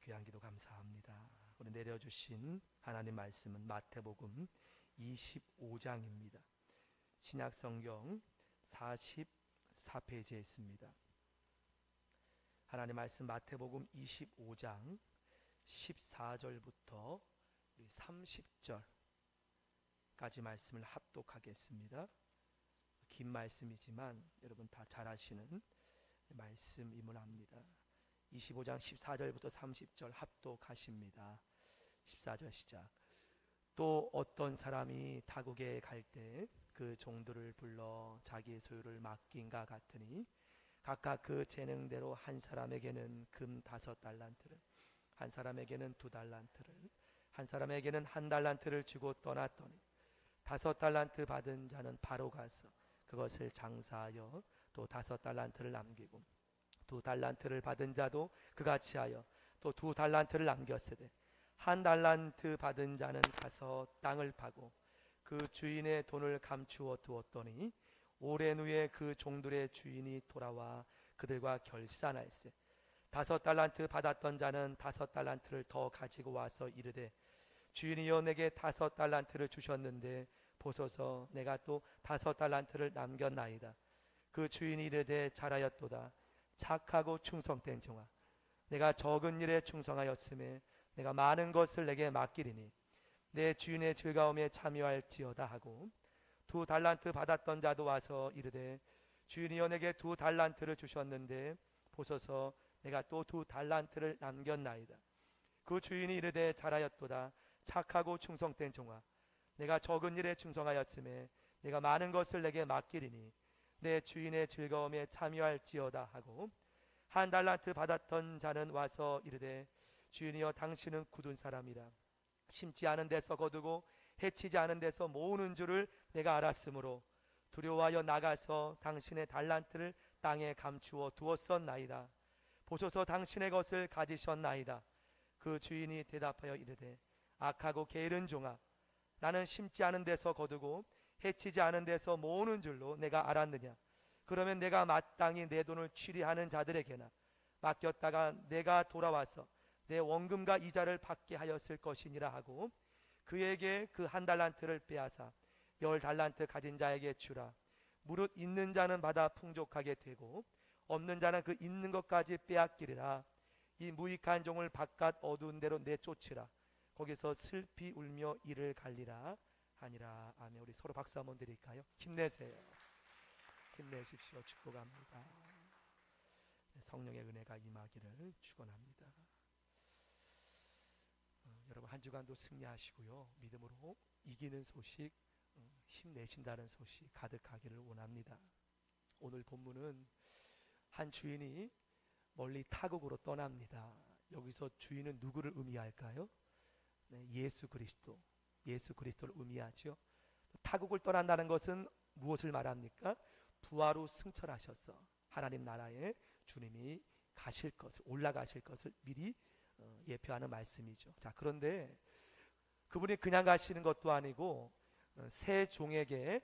귀한 기도 감사합니다. 우리 내려주신 하나님 말씀은 마태복음 25장입니다. 신약성경 44페이지에 있습니다. 하나님 말씀 마태복음 25장 14절부터 30절까지 말씀을 합독하겠습니다. 긴 말씀이지만 여러분 다 잘 아시는 말씀임을 압니다. 25장 14절부터 30절 합독하십니다. 14절 시작. 또 어떤 사람이 타국에 갈 때 그 종들을 불러 자기의 소유를 맡긴가 같으니 각각 그 재능대로 한 사람에게는 금 5달란트를, 한 사람에게는 2달란트를, 한 사람에게는 1달란트를 주고 떠났더니 5달란트 받은 자는 바로 가서 그것을 장사하여 또 5달란트를 남기고 2달란트를 받은 자도 그같이 하여 또 2달란트를 남겼으되 1달란트 받은 자는 가서 땅을 파고 그 주인의 돈을 감추어 두었더니 오랜 후에 그 종들의 주인이 돌아와 그들과 결산할세 5달란트 받았던 자는 5달란트를 더 가지고 와서 이르되 주인이여 내게 5달란트를 주셨는데 보소서 내가 또 5달란트를 남겼나이다. 그 주인이 이르되 잘하였도다. 착하고 충성된 종아, 내가 적은 일에 충성하였음에 내가 많은 것을 내게 맡기리니 내 주인의 즐거움에 참여할지어다 하고 2달란트 받았던 자도 와서 이르되 주인이여 내게 2달란트를 주셨는데 보소서 내가 또 2달란트를 남겼나이다. 그 주인이 이르되 잘하였도다. 착하고 충성된 종아, 내가 적은 일에 충성하였음에 내가 많은 것을 내게 맡기리니 내 주인의 즐거움에 참여할지어다 하고 1달란트 받았던 자는 와서 이르되 주인이여 당신은 굳은 사람이라. 심지 않은 데서 거두고 해치지 않은 데서 모으는 줄을 내가 알았으므로 두려워하여 나가서 당신의 달란트를 땅에 감추어 두었었나이다. 보소서 당신의 것을 가지셨나이다. 그 주인이 대답하여 이르되 악하고 게으른 종아, 나는 심지 않은 데서 거두고 해치지 않은 데서 모으는 줄로 내가 알았느냐. 그러면 내가 마땅히 내 돈을 취리하는 자들에게나 맡겼다가 내가 돌아와서 내 원금과 이자를 받게 하였을 것이니라 하고 그에게 그 1달란트를 빼앗아 10달란트 가진 자에게 주라. 무릇 있는 자는 받아 풍족하게 되고 없는 자는 그 있는 것까지 빼앗기리라. 이 무익한 종을 바깥 어두운 데로 내쫓으라. 거기서 슬피 울며 이를 갈리라 하니라. 아멘. 우리 서로 박수 한번 드릴까요? 힘내세요. 힘내십시오. 축복합니다. 성령의 은혜가 임하기를 축원합니다. 여러분 한 주간도 승리하시고요. 믿음으로 이기는 소식, 힘내신다는 소식 가득하기를 원합니다. 오늘 본문은 한 주인이 멀리 타국으로 떠납니다. 여기서 주인은 누구를 의미할까요? 네, 예수 그리스도를 의미하죠. 타국을 떠난다는 것은 무엇을 말합니까? 부활 후 승천하셔서 하나님 나라에 주님이 가실 것을, 올라가실 것을 미리 예표하는 말씀이죠. 자, 그런데 그분이 그냥 가시는 것도 아니고 세 종에게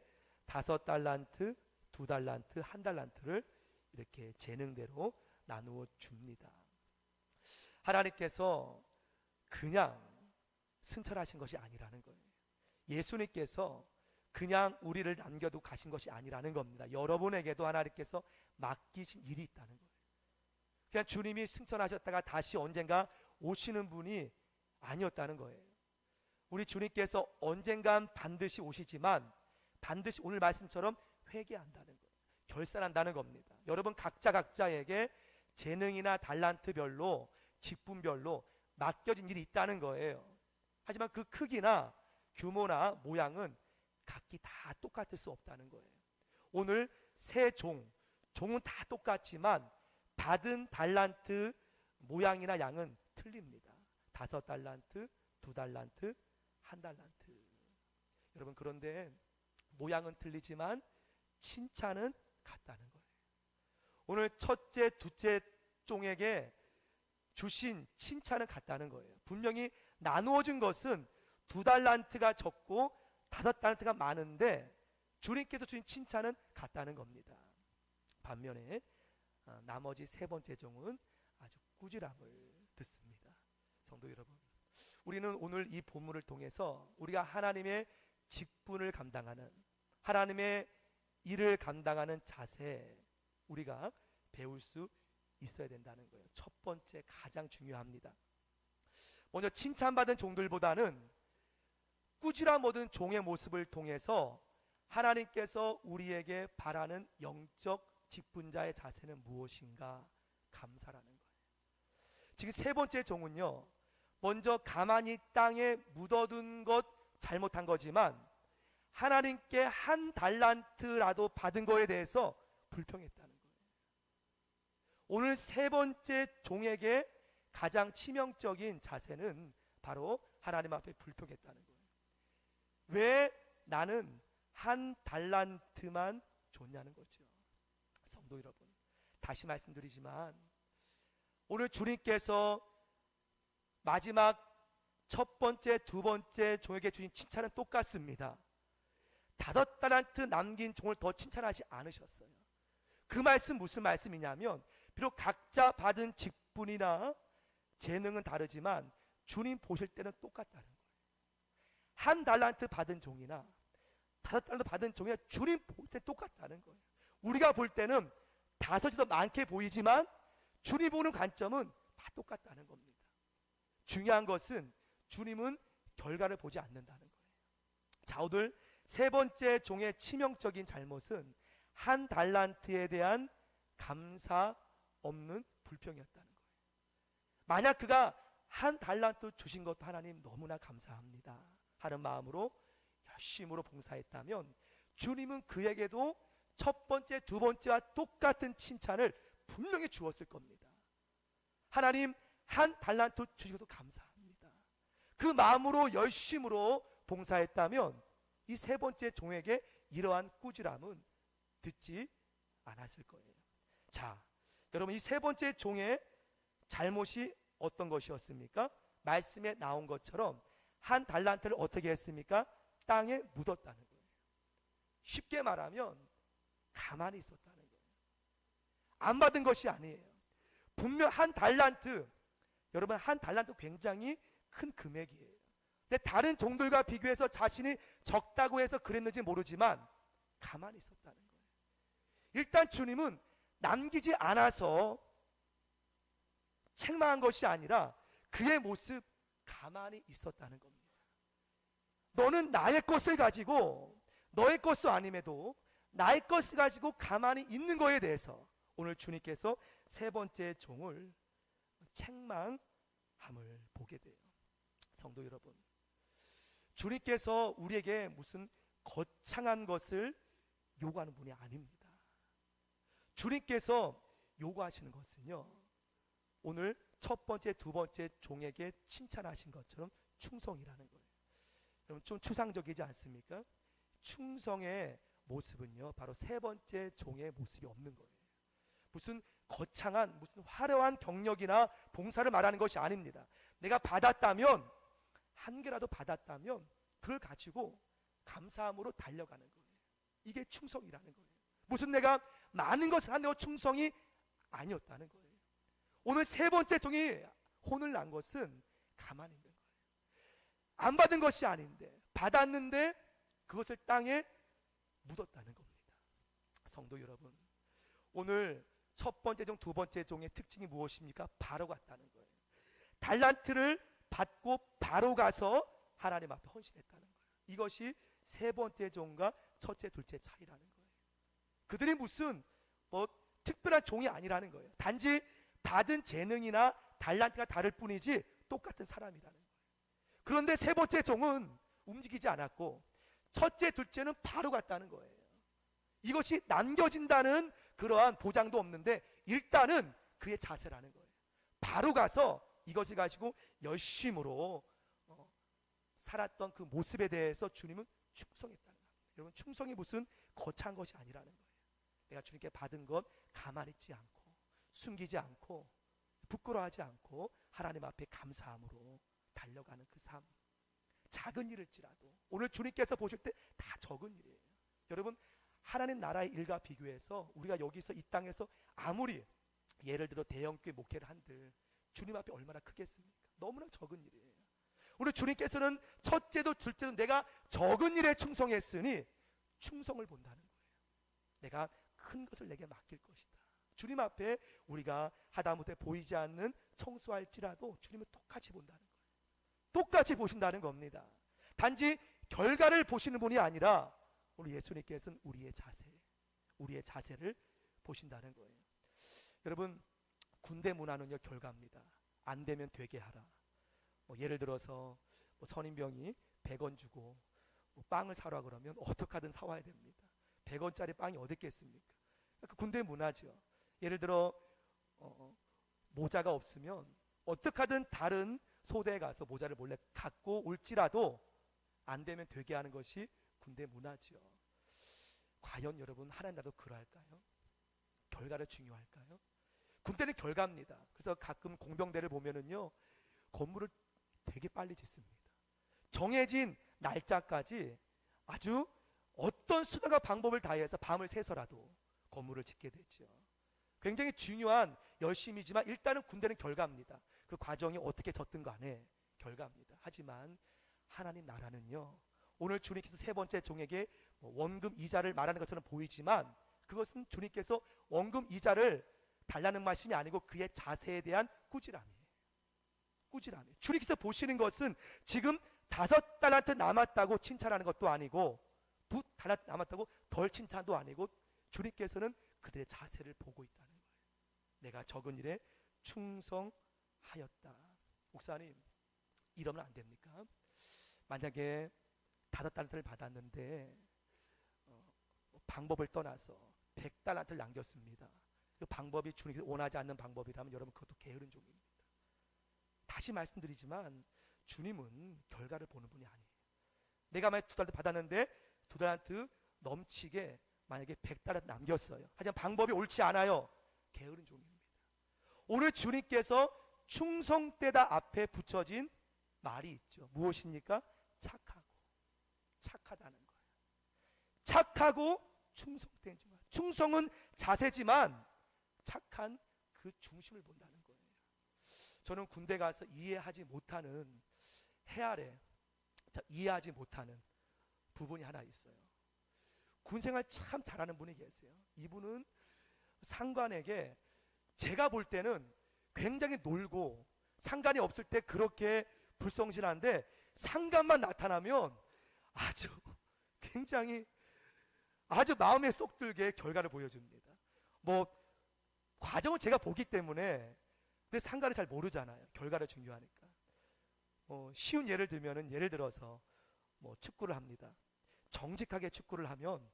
5달란트, 2달란트, 1달란트를 이렇게 재능대로 나누어 줍니다. 하나님께서 그냥 승천하신 것이 아니라는 거예요. 예수님께서 그냥 우리를 남겨두고 가신 것이 아니라는 겁니다. 여러분에게도 하나님께서 맡기신 일이 있다는 거예요. 그냥 주님이 승천하셨다가 다시 언젠가 오시는 분이 아니었다는 거예요. 우리 주님께서 언젠간 반드시 오시지만 반드시 오늘 말씀처럼 회개한다는 거예요. 결산한다는 겁니다. 여러분 각자에게 재능이나 달란트별로 직분별로 맡겨진 일이 있다는 거예요. 하지만 그 크기나 규모나 모양은 각기 다 똑같을 수 없다는 거예요. 오늘 세 종은 다 똑같지만 받은 달란트 모양이나 양은 틀립니다. 5달란트, 2달란트, 1달란트. 여러분 그런데 모양은 틀리지만 칭찬은 같다는 거예요. 오늘 첫째, 둘째 종에게 주신 칭찬은 같다는 거예요. 분명히 나누어진 것은 2달란트가 적고 5달란트가 많은데 주님께서 주신 칭찬은 같다는 겁니다. 반면에 나머지 세 번째 종은 아주 꾸지람을 듣습니다. 성도 여러분, 우리는 오늘 이 본문을 통해서 우리가 하나님의 직분을 감당하는, 하나님의 일을 감당하는 자세, 우리가 배울 수 있어야 된다는 거예요. 첫 번째, 가장 중요합니다. 먼저 칭찬받은 종들보다는 꾸지람 얻은 종의 모습을 통해서 하나님께서 우리에게 바라는 영적 직분자의 자세는 무엇인가 감사라는 거예요. 지금 세 번째 종은요, 먼저 가만히 땅에 묻어둔 것 잘못한 거지만 하나님께 한 달란트라도 받은 거에 대해서 불평했다는 거예요. 오늘 세 번째 종에게 가장 치명적인 자세는 바로 하나님 앞에 불평했다는 거예요. 왜 나는 한 달란트만 줬냐는 거죠. 성도 여러분, 다시 말씀드리지만 오늘 주님께서 마지막 첫 번째, 두 번째 종에게 주신 칭찬은 똑같습니다. 5달란트 남긴 종을 더 칭찬하지 않으셨어요. 그 말씀 무슨 말씀이냐면, 비록 각자 받은 직분이나 재능은 다르지만 주님 보실 때는 똑같다는 거예요. 한 달란트 받은 종이나 5달란트 받은 종이 주님 볼 때 똑같다는 거예요. 우리가 볼 때는 5이 더 많게 보이지만 주님 보는 관점은 다 똑같다는 겁니다. 중요한 것은 주님은 결과를 보지 않는다는 거예요. 자, 오늘 세 번째 종의 치명적인 잘못은 한 달란트에 대한 감사 없는 불평이었다는 거예요. 만약 그가 한 달란트 주신 것도 하나님 너무나 감사합니다 하는 마음으로 열심으로 봉사했다면 주님은 그에게도 첫 번째, 두 번째와 똑같은 칭찬을 분명히 주었을 겁니다. 하나님 한 달란트 주시고도 감사합니다. 그 마음으로 열심으로 봉사했다면 이 세 번째 종에게 이러한 꾸지람은 듣지 않았을 거예요. 자, 여러분, 이 세 번째 종의 잘못이 어떤 것이었습니까? 말씀에 나온 것처럼 한 달란트를 어떻게 했습니까? 땅에 묻었다는 거예요. 쉽게 말하면 가만히 있었다는 거예요. 안 받은 것이 아니에요. 분명 한 달란트, 여러분, 한 달란트 굉장히 큰 금액이에요. 근데 다른 종들과 비교해서 자신이 적다고 해서 그랬는지 모르지만 가만히 있었다는 거예요. 일단 주님은 남기지 않아서 책망한 것이 아니라 그의 모습, 가만히 있었다는 겁니다. 너는 나의 것을 가지고, 너의 것도 아님에도 나의 것을 가지고 가만히 있는 거에 대해서 오늘 주님께서 세 번째 종을 책망함을 보게 돼요. 성도 여러분, 주님께서 우리에게 무슨 거창한 것을 요구하는 분이 아닙니다. 주님께서 요구하시는 것은요, 오늘 첫 번째, 두 번째 종에게 칭찬하신 것처럼 충성이라는 거예요. 여러분, 좀 추상적이지 않습니까? 충성의 모습은요, 바로 세 번째 종의 모습이 없는 거예요. 무슨 거창한, 무슨 화려한 경력이나 봉사를 말하는 것이 아닙니다. 내가 받았다면, 한 개라도 받았다면 그걸 가지고 감사함으로 달려가는 거예요. 이게 충성이라는 거예요. 무슨 내가 많은 것을 한다고 충성이 아니었다는 거예요. 오늘 세 번째 종이 혼을 난 것은 가만히 있는 거예요. 안 받은 것이 아닌데 받았는데 그것을 땅에 묻었다는 겁니다. 성도 여러분, 오늘 첫 번째 종, 두 번째 종의 특징이 무엇입니까? 바로 갔다는 거예요. 달란트를 받고 바로 가서 하나님 앞에 헌신했다는 거예요. 이것이 세 번째 종과 첫째, 둘째 차이라는 거예요. 그들이 무슨 특별한 종이 아니라는 거예요. 단지 받은 재능이나 달란트가 다를 뿐이지 똑같은 사람이라는 거예요. 그런데 세 번째 종은 움직이지 않았고 첫째, 둘째는 바로 갔다는 거예요. 이것이 남겨진다는 그러한 보장도 없는데 일단은 그의 자세라는 거예요. 바로 가서 이것을 가지고 열심으로 살았던 그 모습에 대해서 주님은 충성했다는 거예요. 여러분, 충성이 무슨 거창한 것이 아니라는 거예요. 내가 주님께 받은 것 가만히 있지 않고 숨기지 않고 부끄러워하지 않고 하나님 앞에 감사함으로 달려가는 그 삶, 작은 일일지라도 오늘 주님께서 보실 때 다 적은 일이에요. 여러분, 하나님 나라의 일과 비교해서 우리가 여기서 이 땅에서 아무리 예를 들어 대형교회 목회를 한들 주님 앞에 얼마나 크겠습니까? 너무나 적은 일이에요. 우리 주님께서는 첫째도 둘째도 내가 적은 일에 충성했으니 충성을 본다는 거예요. 내가 큰 것을 내게 맡길 것이다. 주님 앞에 우리가 하다못해 보이지 않는 청소할지라도 주님은 똑같이 본다는 거예요. 똑같이 보신다는 겁니다. 단지 결과를 보시는 분이 아니라 우리 예수님께서는 우리의 자세를 보신다는 거예요. 여러분, 군대 문화는요 결과입니다. 안 되면 되게 하라. 예를 들어서 선임병이 100원 주고 빵을 사라 그러면 어떻게 하든 사와야 됩니다. 100원짜리 빵이 어디 있겠습니까? 그 군대 문화죠. 예를 들어 모자가 없으면 어떻게 하든 다른 소대에 가서 모자를 몰래 갖고 올지라도 안 되면 되게 하는 것이 군대 문화죠. 과연 여러분 하나님 나라도 그러할까요? 결과를 중요할까요? 군대는 결과입니다. 그래서 가끔 공병대를 보면은요 건물을 되게 빨리 짓습니다. 정해진 날짜까지 아주 어떤 수단과 방법을 다해서 밤을 새서라도 건물을 짓게 되죠. 굉장히 중요한 열심이지만 일단은 군대는 결과입니다. 그 과정이 어떻게 졌든 간에 결과입니다. 하지만 하나님 나라는요 오늘 주님께서 세 번째 종에게 원금 이자를 말하는 것처럼 보이지만 그것은 주님께서 원금 이자를 달라는 말씀이 아니고 그의 자세에 대한 꾸지람이에요. 주님께서 보시는 것은 지금 5달란트 남았다고 칭찬하는 것도 아니고 2달란트 남았다고 덜 칭찬도 아니고 주님께서는 그들의 자세를 보고 있다는 거예요. 내가 적은 일에 충성하였다. 목사님, 이러면 안 됩니까? 만약에 5달란트를 받았는데 방법을 떠나서 100달란트를 남겼습니다. 그 방법이 주님께서 원하지 않는 방법이라면 여러분 그것도 게으른 종입니다. 다시 말씀드리지만 주님은 결과를 보는 분이 아니에요. 내가 만약 2달란트 받았는데 2달란트 넘치게 만약에 100달란트 남겼어요. 하지만 방법이 옳지 않아요. 게으른 종입니다. 오늘 주님께서 충성되다 앞에 붙여진 말이 있죠. 무엇입니까? 착하다는 거예요. 착하고 충성된 종. 충성은 자세지만 착한 그 중심을 본다는 거예요. 저는 군대 가서 이해하지 못하는 이해하지 못하는 부분이 하나 있어요. 군생활 참 잘하는 분이 계세요. 이분은 상관에게 제가 볼 때는 굉장히 놀고 상관이 없을 때 그렇게 불성실한데 상관만 나타나면 아주 굉장히 아주 마음에 쏙 들게 결과를 보여줍니다. 과정은 제가 보기 때문에 근데 상관을 잘 모르잖아요. 결과를 중요하니까. 쉬운 예를 들면은 예를 들어서 축구를 합니다. 정직하게 축구를 하면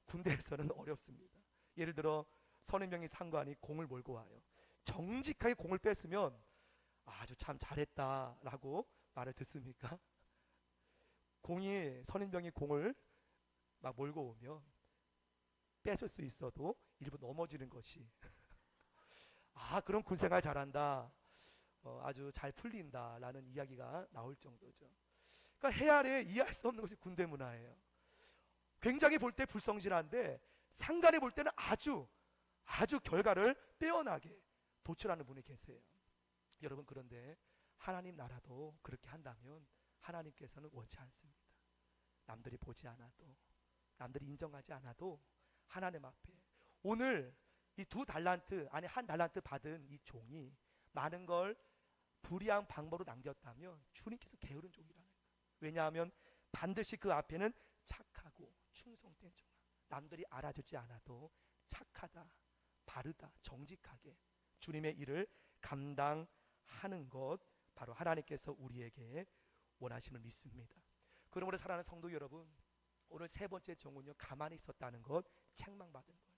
군대에서는 어렵습니다. 예를 들어 선임병이 상관이 공을 몰고 와요. 정직하게 공을 뺐으면 아주 참 잘했다라고 말을 듣습니까? 선임병이 공을 막 몰고 오면 뺏을 수 있어도 일부 넘어지는 것이 그럼 군생활 잘한다, 아주 잘 풀린다라는 이야기가 나올 정도죠. 그러니까 해아래 이해할 수 없는 것이 군대 문화예요. 굉장히 볼 때 불성실한데 상관에 볼 때는 아주 결과를 빼어나게 도출하는 분이 계세요. 여러분, 그런데 하나님 나라도 그렇게 한다면 하나님께서는 원치 않습니다. 남들이 보지 않아도, 남들이 인정하지 않아도 하나님 앞에 오늘 이 2달란트 아니 1달란트 받은 이 종이 많은 걸 불이한 방법으로 남겼다면 주님께서 게으른 종이라는 거예요. 왜냐하면 반드시 그 앞에는 착하고 충성된 종, 남들이 알아주지 않아도 착하다, 바르다, 정직하게 주님의 일을 감당하는 것, 바로 하나님께서 우리에게 원하심을 믿습니다. 그러므로 사랑하는 성도 여러분, 오늘 세 번째 종은요, 가만히 있었다는 것, 책망받은 거예요.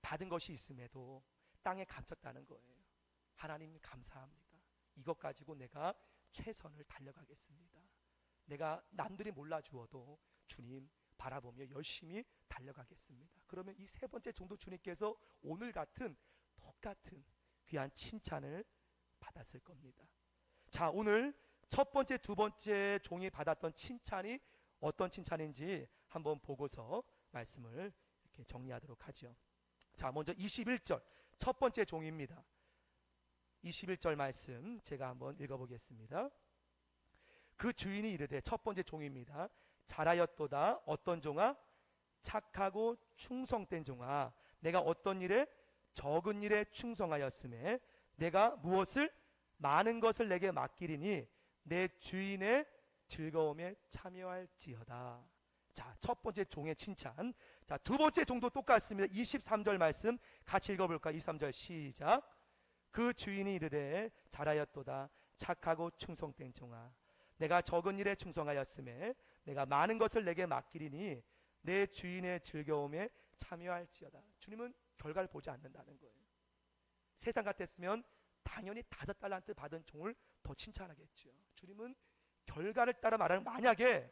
받은 것이 있음에도 땅에 감췄다는 거예요. 하나님 감사합니다. 이것 가지고 내가 최선을 달려가겠습니다. 내가 남들이 몰라주어도 주님 바라보며 열심히 달려가겠습니다. 그러면 이 세 번째 종도 주님께서 오늘 같은 똑같은 귀한 칭찬을 받았을 겁니다. 자, 오늘 첫 번째, 두 번째 종이 받았던 칭찬이 어떤 칭찬인지 한번 보고서 말씀을 이렇게 정리하도록 하죠. 자, 먼저 21절 첫 번째 종입니다. 21절 말씀 제가 한번 읽어보겠습니다. 그 주인이 이르되, 첫 번째 종입니다. 잘하였도다. 어떤 종아? 착하고 충성된 종아, 내가 어떤 일에? 적은 일에 충성하였음에 내가 무엇을? 많은 것을 내게 맡기리니 내 주인의 즐거움에 참여할지어다. 자, 첫 번째 종의 칭찬. 자, 두 번째 종도 똑같습니다. 23절 말씀 같이 읽어볼까? 23절 시작. 그 주인이 이르되, 잘하였도다. 착하고 충성된 종아, 내가 적은 일에 충성하였음에 내가 많은 것을 내게 맡기리니 내 주인의 즐거움에 참여할지어다. 주님은 결과를 보지 않는다는 거예요. 세상 같았으면 당연히 5달란트 받은 종을 더 칭찬하겠죠. 주님은 결과를 따라 말하는, 만약에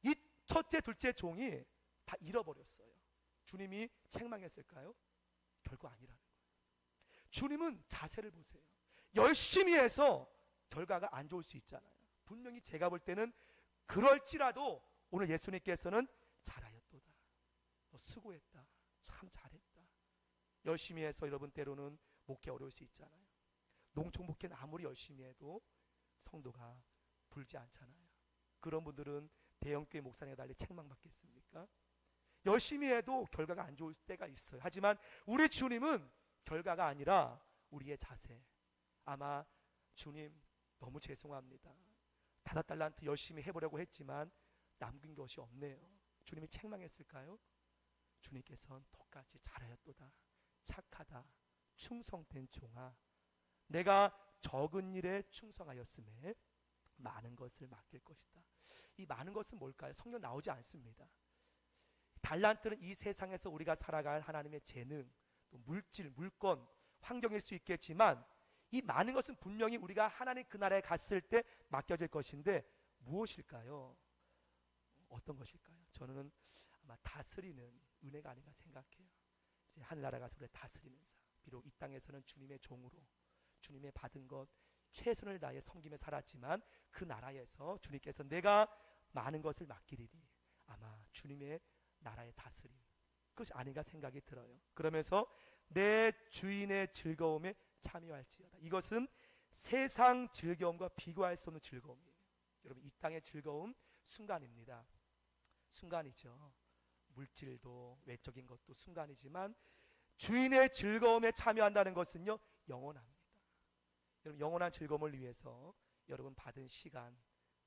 이 첫째 둘째 종이 다 잃어버렸어요, 주님이 책망했을까요? 결코 아니라는 거예요. 주님은 자세를 보세요. 열심히 해서 결과가 안 좋을 수 있잖아요. 분명히 제가 볼 때는 그럴지라도 오늘 예수님께서는 잘하였도다. 너 수고했다. 참 잘했다. 열심히 해서 여러분 때로는 목회 어려울 수 있잖아요. 농촌 목회는 아무리 열심히 해도 성도가 불지 않잖아요. 그런 분들은 대형교회 목사님과 달리 책망받겠습니까? 열심히 해도 결과가 안 좋을 때가 있어요. 하지만 우리 주님은 결과가 아니라 우리의 자세. 아마 주님 너무 죄송합니다. 5달란트 열심히 해보려고 했지만 남긴 것이 없네요. 주님이 책망했을까요? 주님께서는 똑같이 잘하였도다. 착하다. 충성된 종아, 내가 적은 일에 충성하였음에 많은 것을 맡길 것이다. 이 많은 것은 뭘까요? 성경 나오지 않습니다. 달란트는 이 세상에서 우리가 살아갈 하나님의 재능, 또 물질, 물건, 환경일 수 있겠지만 이 많은 것은 분명히 우리가 하나님 그 나라에 갔을 때 맡겨질 것인데 무엇일까요? 어떤 것일까요? 저는 아마 다스리는 은혜가 아닌가 생각해요. 이제 하늘나라 가서 우리 다스리는 삶, 비록 이 땅에서는 주님의 종으로 주님의 받은 것 최선을 다해 섬기며 살았지만 그 나라에서 주님께서 내가 많은 것을 맡기리니 아마 주님의 나라의 다스림, 그것이 아닌가 생각이 들어요. 그러면서 내 주인의 즐거움에 참여할지어다. 이것은 세상 즐거움과 비교할 수 없는 즐거움이에요. 여러분, 이 땅의 즐거움 순간입니다. 순간이죠. 물질도 외적인 것도 순간이지만 주인의 즐거움에 참여한다는 것은요, 영원합니다. 여러분, 영원한 즐거움을 위해서 여러분 받은 시간,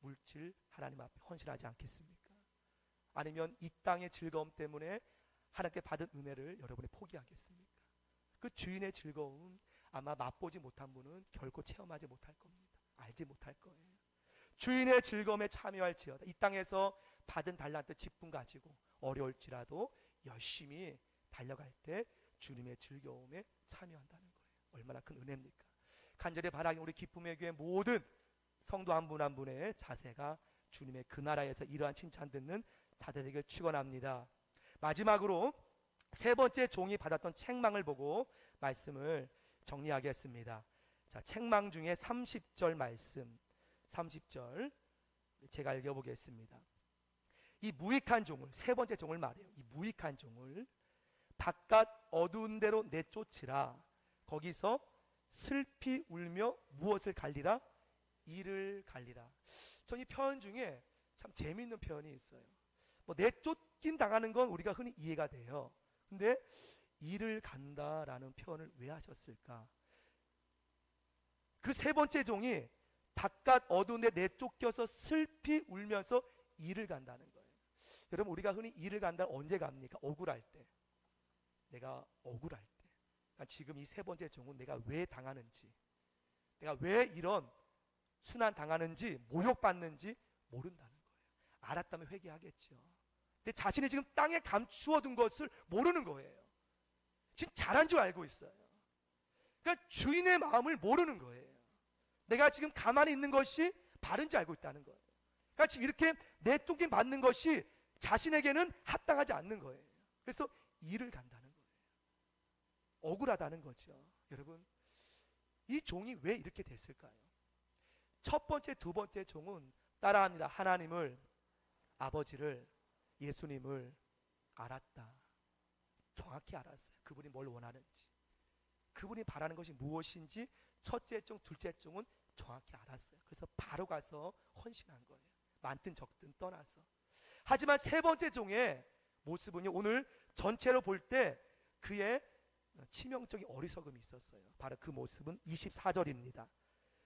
물질 하나님 앞에 헌신하지 않겠습니까? 아니면 이 땅의 즐거움 때문에 하나님께 받은 은혜를 여러분이 포기하겠습니까? 그 주인의 즐거움 아마 맛보지 못한 분은 결코 체험하지 못할 겁니다. 알지 못할 거예요. 주인의 즐거움에 참여할지어다. 이 땅에서 받은 달란트 10분 가지고 어려울지라도 열심히 달려갈 때 주님의 즐거움에 참여한다는 거예요. 얼마나 큰 은혜입니까? 간절히 바라기 우리 기쁨의 교회 모든 성도 한 분 한 분의 자세가 주님의 그 나라에서 이러한 칭찬 듣는 자들 되길 축원합니다. 마지막으로 세 번째 종이 받았던 책망을 보고 말씀을 정리하겠습니다. 자, 책망 중에 30절 말씀, 30절 제가 읽어보겠습니다. 이 무익한 종을, 세 번째 종을 말해요. 이 무익한 종을 바깥 어두운 데로 내쫓으라. 거기서 슬피 울며 무엇을 갈리라? 이를 갈리라. 전 이 표현 중에 참 재미있는 표현이 있어요. 뭐 내쫓긴 당하는 건 우리가 흔히 이해가 돼요. 근데 이를 간다라는 표현을 왜 하셨을까? 그 세 번째 종이 바깥 어두운 데 내쫓겨서 슬피 울면서 이를 간다는 거예요. 여러분, 우리가 흔히 이를 간다 언제 갑니까? 억울할 때. 내가 억울할 때. 그러니까 지금 이 세 번째 종은 내가 왜 당하는지, 내가 왜 이런 순환 당하는지, 모욕받는지 모른다는 거예요. 알았다면 회개하겠죠. 근데 자신이 지금 땅에 감추어둔 것을 모르는 거예요. 지금 잘한 줄 알고 있어요. 그러니까 주인의 마음을 모르는 거예요. 내가 지금 가만히 있는 것이 바른지 알고 있다는 거예요. 그러니까 지금 이렇게 내쫓김 받는 것이 자신에게는 합당하지 않는 거예요. 그래서 이를 간다는 거예요. 억울하다는 거죠. 여러분, 이 종이 왜 이렇게 됐을까요? 첫 번째, 두 번째 종은 따라합니다. 하나님을, 아버지를, 예수님을 알았다. 정확히 알았어요. 그분이 뭘 원하는지. 그분이 바라는 것이 무엇인지 첫째 종, 둘째 종은 정확히 알았어요. 그래서 바로 가서 헌신한 거예요. 많든 적든 떠나서. 하지만 세 번째 종의 모습은요, 오늘 전체로 볼 때 그의 치명적인 어리석음이 있었어요. 바로 그 모습은 24절입니다.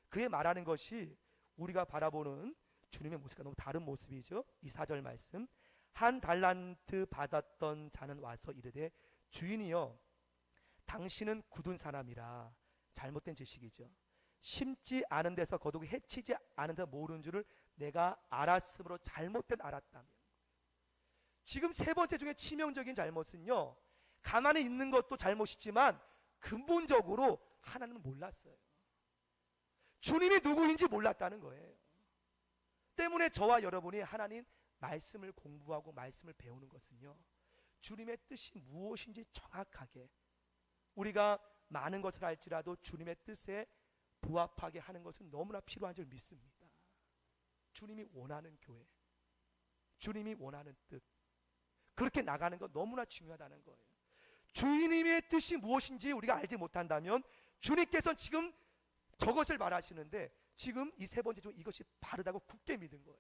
그의 말하는 것이 우리가 바라보는 주님의 모습과 너무 다른 모습이죠. 이 4절 말씀, 한 달란트 받았던 자는 와서 이르되 주인이여 당신은 굳은 사람이라. 잘못된 지식이죠. 심지 않은 데서 거두고 해치지 않은 데서 모르는 줄을 내가 알았으므로 잘못된 알았다며. 지금 세 번째 중에 치명적인 잘못은요, 가만히 있는 것도 잘못이지만 근본적으로 하나님은 몰랐어요. 주님이 누구인지 몰랐다는 거예요. 때문에 저와 여러분이 하나님 말씀을 공부하고 말씀을 배우는 것은요, 주님의 뜻이 무엇인지 정확하게, 우리가 많은 것을 알지라도 주님의 뜻에 부합하게 하는 것은 너무나 필요한 줄 믿습니다. 주님이 원하는 교회, 주님이 원하는 뜻, 그렇게 나가는 것 너무나 중요하다는 거예요. 주님의 뜻이 무엇인지 우리가 알지 못한다면 주님께서는 지금 저것을 말하시는데 지금 이 세 번째 중 이것이 바르다고 굳게 믿은 거예요.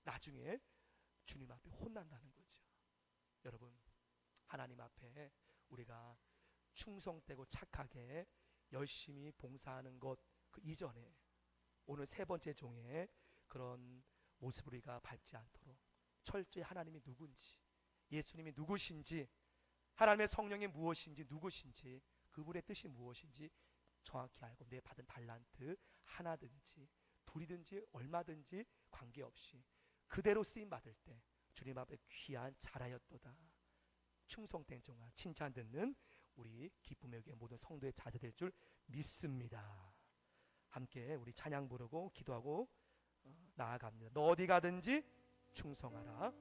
나중에 주님 앞에 혼난다는 거죠. 여러분, 하나님 앞에 우리가 충성되고 착하게 열심히 봉사하는 것 그 이전에 오늘 세 번째 종의 그런 모습을 우리가 밟지 않도록 철저히 하나님이 누군지, 예수님이 누구신지, 하나님의 성령이 무엇인지, 누구신지, 그분의 뜻이 무엇인지 정확히 알고 내 받은 달란트 하나든지 둘이든지 얼마든지 관계없이 그대로 쓰임 받을 때 주님 앞에 귀한 잘하였도다, 충성된 종아, 칭찬 듣는 우리 기쁨의 교회 모든 성도의 자세 될 줄 믿습니다. 함께 우리 찬양 부르고 기도하고 나아갑니다. 너 어디 가든지 충성하라.